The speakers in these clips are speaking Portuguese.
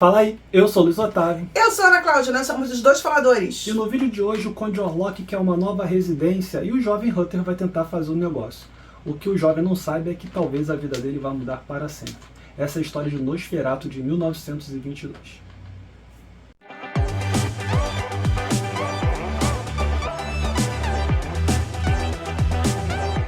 Fala aí, eu sou o Luiz Otávio. Eu sou a Ana Cláudia, nós somos os dois faladores. E no vídeo de hoje o Conde Orlok quer uma nova residência e o jovem Hunter vai tentar fazer um negócio. O que o jovem não sabe é que talvez a vida dele vá mudar para sempre. Essa é a história de Nosferatu de 1922.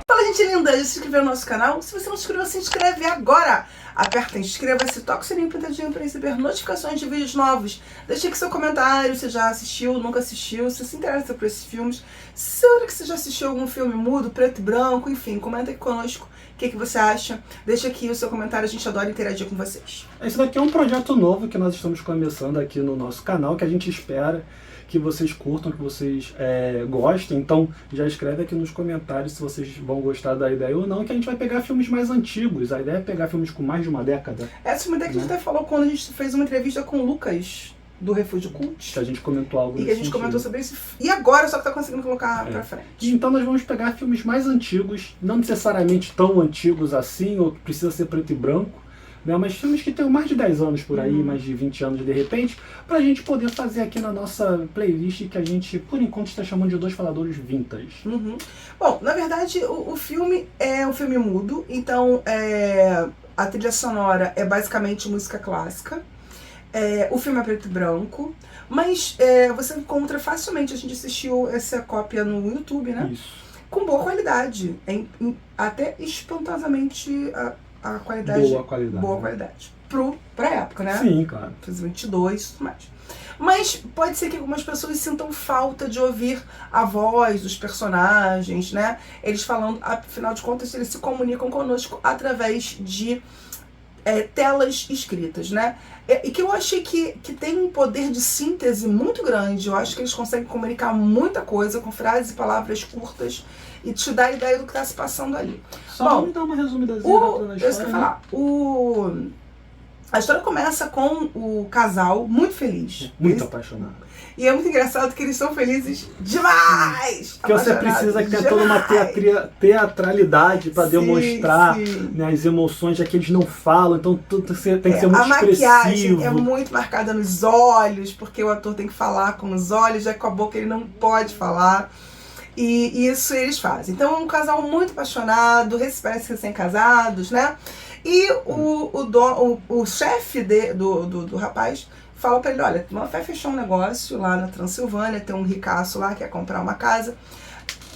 Fala, gente linda, já se inscreveu no nosso canal? Se você não se inscreveu, se inscreve agora! Aperta inscreva-se, toca o sininho pintadinho para receber notificações de vídeos novos. Deixa aqui seu comentário, se já assistiu, nunca assistiu, se interessa por esses filmes. Será que você já assistiu algum filme mudo, preto e branco, enfim, comenta aqui conosco o que você acha. Deixa aqui o seu comentário, a gente adora interagir com vocês. Esse daqui é um projeto novo que nós estamos começando aqui no nosso canal, que a gente espera que vocês curtam, que vocês gostem. Então já escreve aqui nos comentários se vocês vão gostar da ideia ou não, que a gente vai pegar filmes mais antigos. A ideia é pegar filmes com mais de uma década. Essa é uma ideia que a gente até falou quando a gente fez uma entrevista com o Lucas, do Refúgio Cult. Que a gente comentou algo E que a gente comentou sobre isso. E agora só que tá conseguindo colocar pra frente. Então nós vamos pegar filmes mais antigos, não necessariamente tão antigos assim, ou que precisa ser preto e branco, né? Mas filmes que tenham mais de 10 anos por aí, mais de 20 anos de repente, pra gente poder fazer aqui na nossa playlist que a gente, por enquanto, está chamando de Dois Faladores Vintage. Bom, na verdade, o filme é um filme mudo, então a trilha sonora é basicamente música clássica. O filme é preto e branco, mas você encontra facilmente, a gente assistiu essa cópia no YouTube, né? Isso. Com boa qualidade, até espantosamente a qualidade. Boa qualidade. Pra época, né? Sim, claro. 22 e tudo mais. Mas pode ser que algumas pessoas sintam falta de ouvir a voz dos personagens, né? Eles falando, afinal de contas, eles se comunicam conosco através de telas escritas, né? E que eu achei que tem um poder de síntese muito grande. Eu acho que eles conseguem comunicar muita coisa com frases e palavras curtas e te dar a ideia do que está se passando ali. Só me dar uma resumidazinha na história. Eu sei falar. A história começa com o casal muito feliz. Muito apaixonado. E é muito engraçado que eles são felizes demais! Porque você precisa que tenha toda uma teatralidade para demonstrar, né, as emoções, já que eles não falam, então tudo tem que ser muito expressivo. A maquiagem é muito marcada nos olhos, porque o ator tem que falar com os olhos, já que com a boca ele não pode falar. E isso eles fazem. Então é um casal muito apaixonado, parece recém-casados, né? E o chefe do rapaz fala pra ele, olha, vai fechar um negócio lá na Transilvânia, tem um ricaço lá que quer comprar uma casa.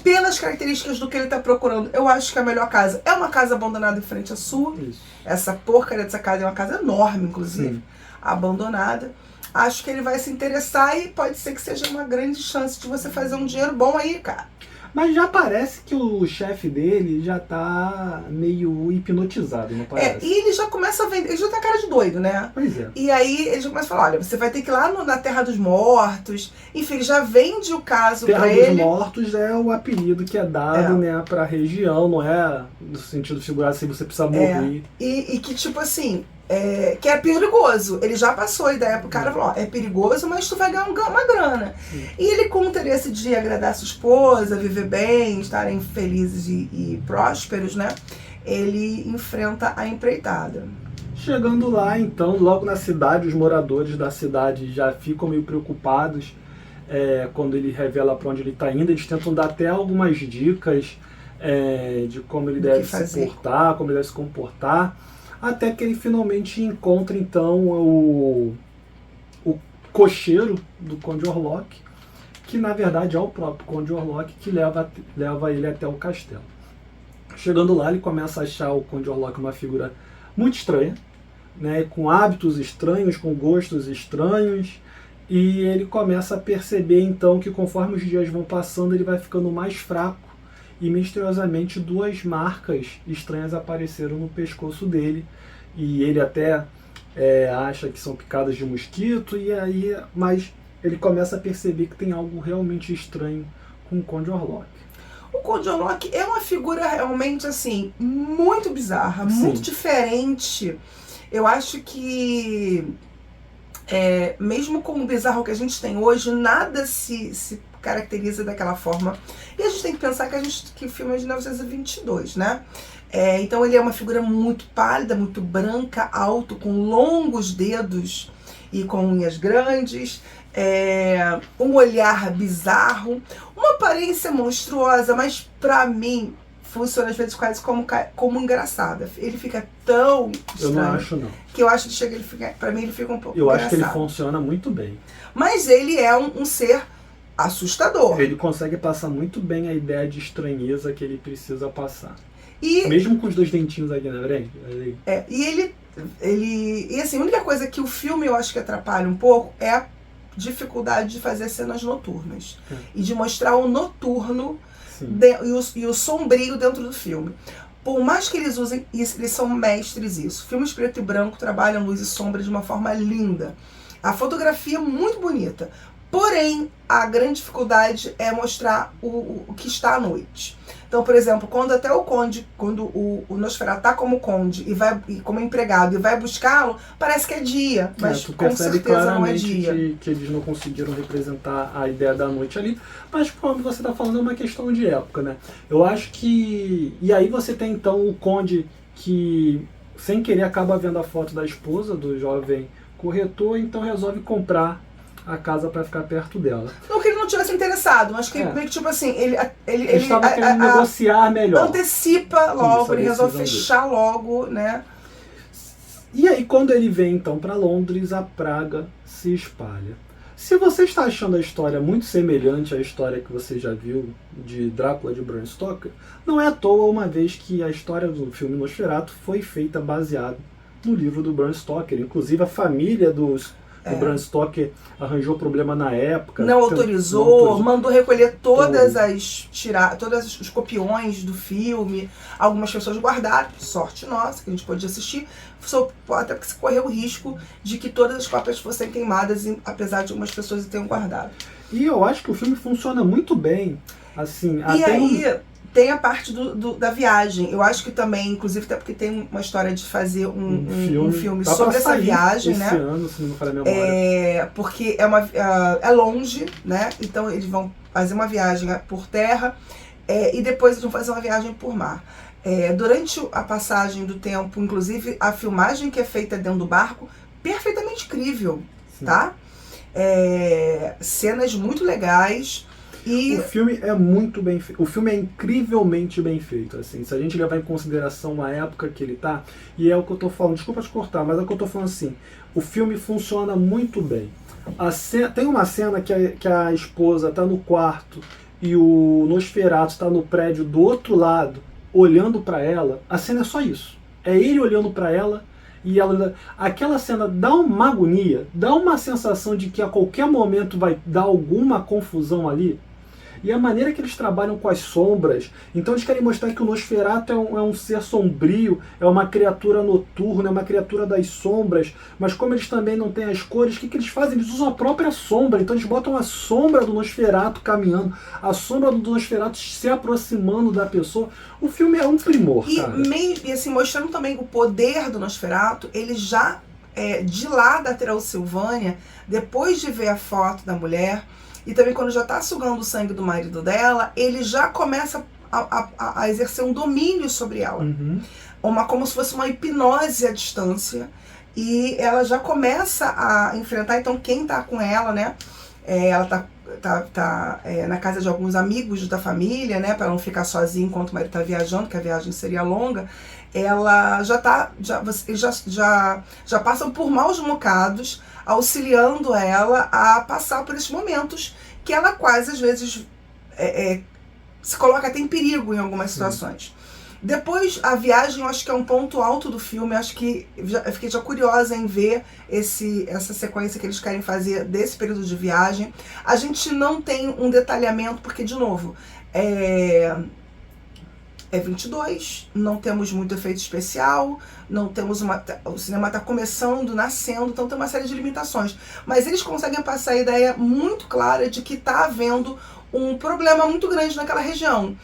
Pelas características do que ele tá procurando, eu acho que a melhor casa é uma casa abandonada em frente à sua. Isso. Essa porcaria dessa casa é uma casa enorme, inclusive, abandonada. Acho que ele vai se interessar e pode ser que seja uma grande chance de você fazer um dinheiro bom aí, cara. Mas já parece que o chefe dele já tá meio hipnotizado, não parece? E ele já começa a vender, ele já tá cara de doido, né? Pois é. E aí ele já começa a falar, olha, você vai ter que ir lá na Terra dos Mortos. Enfim, ele já vende o caso pra ele. Terra dos Mortos é o apelido que é dado, né, pra região, não é no sentido figurado, se você precisa morrer. E que tipo assim, que é perigoso. Ele já passou a ideia pro cara, falou, ó, é perigoso, mas tu vai ganhar uma grana. E ele, com o interesse de agradar sua esposa, viver bem, estarem felizes e prósperos, né? Ele enfrenta a empreitada. Chegando lá, então, logo na cidade, os moradores da cidade já ficam meio preocupados quando ele revela para onde ele está indo. Eles tentam dar até algumas dicas de como ele deve se portar, como ele deve se comportar, até que ele finalmente encontra, então, o cocheiro do Conde Orlok, que na verdade é o próprio Conde Orlok que leva ele até o castelo. Chegando lá, ele começa a achar o Conde Orlok uma figura muito estranha, né, com hábitos estranhos, com gostos estranhos, e ele começa a perceber então que conforme os dias vão passando ele vai ficando mais fraco e misteriosamente duas marcas estranhas apareceram no pescoço dele e ele até acha que são picadas de mosquito, mas ele começa a perceber que tem algo realmente estranho com o Conde Orlok. O Conde Orlok é uma figura realmente assim muito bizarra, muito diferente. Eu acho que mesmo com o bizarro que a gente tem hoje, nada se caracteriza daquela forma. E a gente tem que pensar que o filme é de 1922, né? Então ele é uma figura muito pálida, muito branca, alto, com longos dedos e com unhas grandes, um olhar bizarro, uma aparência monstruosa, mas pra mim funciona às vezes quase como engraçada. Ele fica tão estranho. Eu não acho, não. Que eu acho que chega, pra mim ele fica um pouco Eu engraçado. acho que ele funciona muito bem. Mas ele é um ser assustador. Ele consegue passar muito bem a ideia de estranheza que ele precisa passar. E, mesmo com os 2 dentinhos aqui na frente. E assim, a única coisa que o filme eu acho que atrapalha um pouco é a dificuldade de fazer cenas noturnas. E de mostrar o noturno e o sombrio dentro do filme. Por mais que eles usem isso, eles são mestres nisso. Filmes preto e branco trabalham luz e sombra de uma forma linda. A fotografia é muito bonita. Porém, a grande dificuldade é mostrar o que está à noite. Então, por exemplo, quando até o Conde, quando o Nosferatu tá como Conde e como empregado e vai buscá-lo, parece que é dia, mas com certeza não é dia. Que eles não conseguiram representar a ideia da noite ali, mas como você está falando, é uma questão de época, né? Eu acho que... E aí você tem então o Conde que, sem querer, acaba vendo a foto da esposa do jovem corretor, então resolve comprar a casa para ficar perto dela. Não que ele não tivesse interessado, mas que meio que tipo assim, ele estava querendo negociar melhor. Antecipa logo, ele resolve fechar logo, né? E aí quando ele vem então para Londres, a praga se espalha. Se você está achando a história muito semelhante à história que você já viu de Drácula de Bram Stoker, não é à toa, uma vez que a história do filme Nosferatu foi feita baseada no livro do Bram Stoker. Inclusive a família do Bram Stoker arranjou problema na época. Não autorizou, mandou recolher todos os copiões do filme. Algumas pessoas guardaram, sorte nossa, que a gente pôde assistir, até porque se correu o risco de que todas as cópias fossem queimadas, apesar de algumas pessoas tenham guardado. E eu acho que o filme funciona muito bem. Assim, tem a parte da viagem. Eu acho que também, inclusive, até porque tem uma história de fazer um filme sobre essa viagem, esse né? ano, se não me falha a memória. Porque é longe, né? Então eles vão fazer uma viagem por terra e depois eles vão fazer uma viagem por mar. Durante a passagem do tempo, inclusive, a filmagem que é feita dentro do barco, perfeitamente incrível, tá? Cenas muito legais. O filme é muito bem feito. O filme é incrivelmente bem feito. Assim, se a gente levar em consideração a época que ele tá, e é o que eu tô falando, desculpa te cortar, mas é o que eu tô falando assim, o filme funciona muito bem. Tem uma cena que a esposa tá no quarto e o Nosferatu tá no prédio do outro lado, olhando para ela. A cena é só isso. É ele olhando para ela. E aquela cena dá uma agonia, dá uma sensação de que a qualquer momento vai dar alguma confusão ali. E a maneira que eles trabalham com as sombras, então eles querem mostrar que o Nosferatu é um ser sombrio, é uma criatura noturna, é uma criatura das sombras, mas como eles também não têm as cores, o que eles fazem? Eles usam a própria sombra, então eles botam a sombra do Nosferatu caminhando, a sombra do Nosferatu se aproximando da pessoa. O filme é um primor, cara. E assim, mostrando também o poder do Nosferatu, ele já, de lá da Transilvânia, depois de ver a foto da mulher, e também quando já está sugando o sangue do marido dela, ele já começa a exercer um domínio sobre ela. Como se fosse uma hipnose à distância. E ela já começa a enfrentar, então quem está com ela, né? Ela tá na casa de alguns amigos da família, né? Para não ficar sozinha enquanto o marido está viajando, que a viagem seria longa. Ela já passam por maus bocados, auxiliando ela a passar por esses momentos que ela quase às vezes se coloca até em perigo em algumas situações. Depois, a viagem, eu acho que é um ponto alto do filme. Eu acho que eu fiquei já curiosa em ver essa sequência que eles querem fazer desse período de viagem. A gente não tem um detalhamento, porque, de novo, é 22, não temos muito efeito especial, não temos o cinema está começando, nascendo, então tem uma série de limitações. Mas eles conseguem passar a ideia muito clara de que está havendo um problema muito grande naquela região.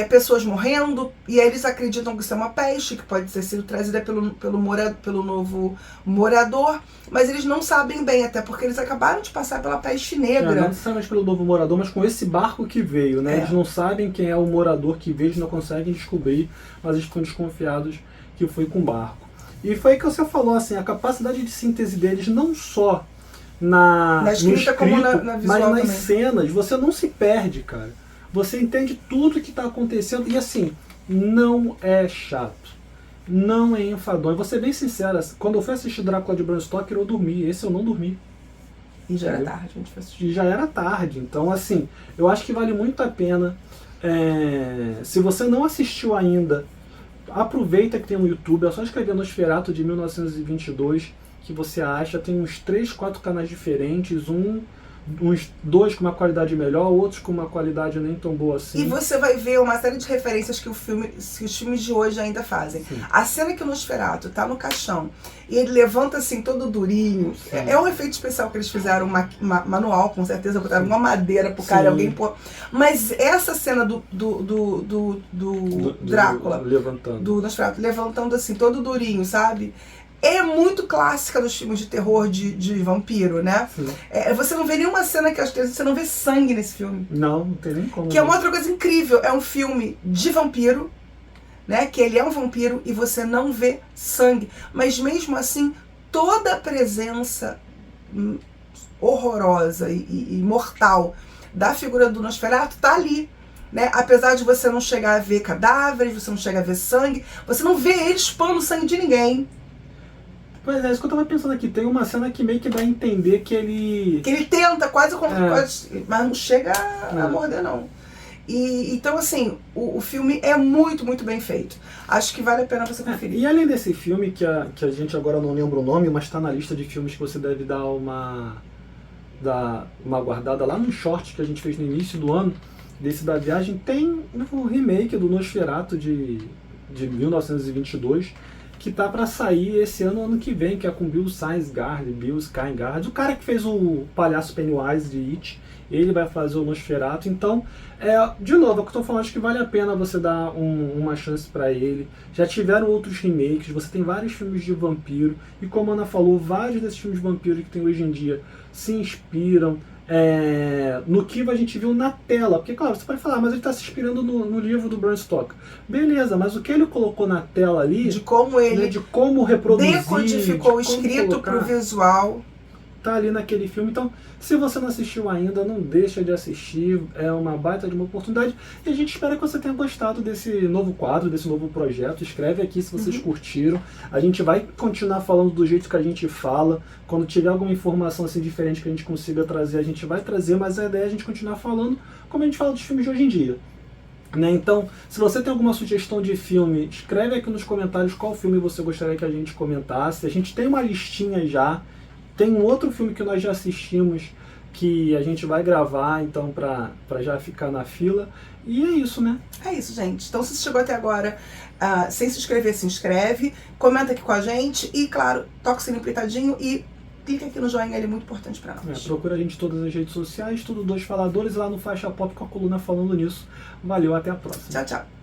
Pessoas morrendo, e aí eles acreditam que isso é uma peste, que pode ter sido trazida pelo novo morador, mas eles não sabem bem, até porque eles acabaram de passar pela peste negra. Não necessariamente pelo novo morador, mas com esse barco que veio, né? Eles não sabem quem é o morador que veio, eles não conseguem descobrir, mas eles estão desconfiados que foi com o barco. E foi aí que você falou, assim, a capacidade de síntese deles não só na escrita, como na visual, mas nas também. cenas você não se perde, cara. Você entende tudo que está acontecendo e assim, não é chato, não é enfadonho. Vou ser bem sincera, quando eu fui assistir Drácula de Bram Stoker eu dormi, esse eu não dormi. E já era tarde, a gente foi assistir. E já era tarde, então assim, eu acho que vale muito a pena. Se você não assistiu ainda, aproveita que tem no YouTube, é só escrever Nosferatu de 1922, que você acha, tem uns 3, 4 canais diferentes, uns 2 com uma qualidade melhor, outros com uma qualidade nem tão boa assim. E você vai ver uma série de referências que os filmes de hoje ainda fazem. Sim. A cena que o Nosferatu tá no caixão e ele levanta assim todo durinho, é um efeito especial que eles fizeram, manual, com certeza, botaram uma madeira pro cara, alguém pôr. Mas essa cena do Drácula, do Nosferatu, levantando assim todo durinho, sabe? É muito clássica dos filmes de terror de vampiro, né? Você não vê nenhuma cena que você não vê sangue nesse filme. Não tem nem como. Que é uma outra coisa incrível. É um filme de vampiro, né? Que ele é um vampiro e você não vê sangue. Mas mesmo assim, toda a presença horrorosa e mortal da figura do Nosferatu tá ali. Né? Apesar de você não chegar a ver cadáveres, você não chegar a ver sangue, você não vê ele chupando o sangue de ninguém. Pois é, isso que eu tava pensando aqui. Tem uma cena que meio que dá a entender que ele... Que ele tenta, quase, mas não chega a morder, não. Então, assim, o filme é muito, muito bem feito. Acho que vale a pena você conferir. E além desse filme, que a gente agora não lembra o nome, mas está na lista de filmes que você deve dar uma guardada lá no short que a gente fez no início do ano, desse da viagem, tem um remake do Nosferatu de 1922, que tá para sair esse ano que vem, que é com Bill Skarsgård, o cara que fez o palhaço Pennywise de It, ele vai fazer o Nosferatu. Então, de novo, é o que eu tô falando, acho que vale a pena você dar uma chance para ele. Já tiveram outros remakes, você tem vários filmes de vampiro, e como a Ana falou, vários desses filmes de vampiro que tem hoje em dia se inspiram no que a gente viu na tela. Porque, claro, você pode falar, mas ele está se inspirando no livro do Bram Stoker. Beleza, mas o que ele colocou na tela ali... De como ele... Né, de como reproduzir... Decodificou o escrito para o visual. Tá ali naquele filme. Então, se você não assistiu ainda, não deixa de assistir. É uma baita de uma oportunidade. E a gente espera que você tenha gostado desse novo quadro, desse novo projeto. Escreve aqui se vocês curtiram. A gente vai continuar falando do jeito que a gente fala. Quando tiver alguma informação assim diferente que a gente consiga trazer, a gente vai trazer. Mas a ideia é a gente continuar falando como a gente fala dos filmes de hoje em dia. Né? Então, se você tem alguma sugestão de filme, escreve aqui nos comentários qual filme você gostaria que a gente comentasse. A gente tem uma listinha já. Tem um outro filme que nós já assistimos que a gente vai gravar, então, pra já ficar na fila. E é isso, né? É isso, gente. Então, se você chegou até agora sem se inscrever, se inscreve, comenta aqui com a gente e, claro, toca o sininho pitadinho e clica aqui no joinha, ele é muito importante pra nós. Procura a gente em todas as redes sociais, tudo Dois Faladores, lá no Faixa Pop com a coluna falando nisso. Valeu, até a próxima. Tchau, tchau.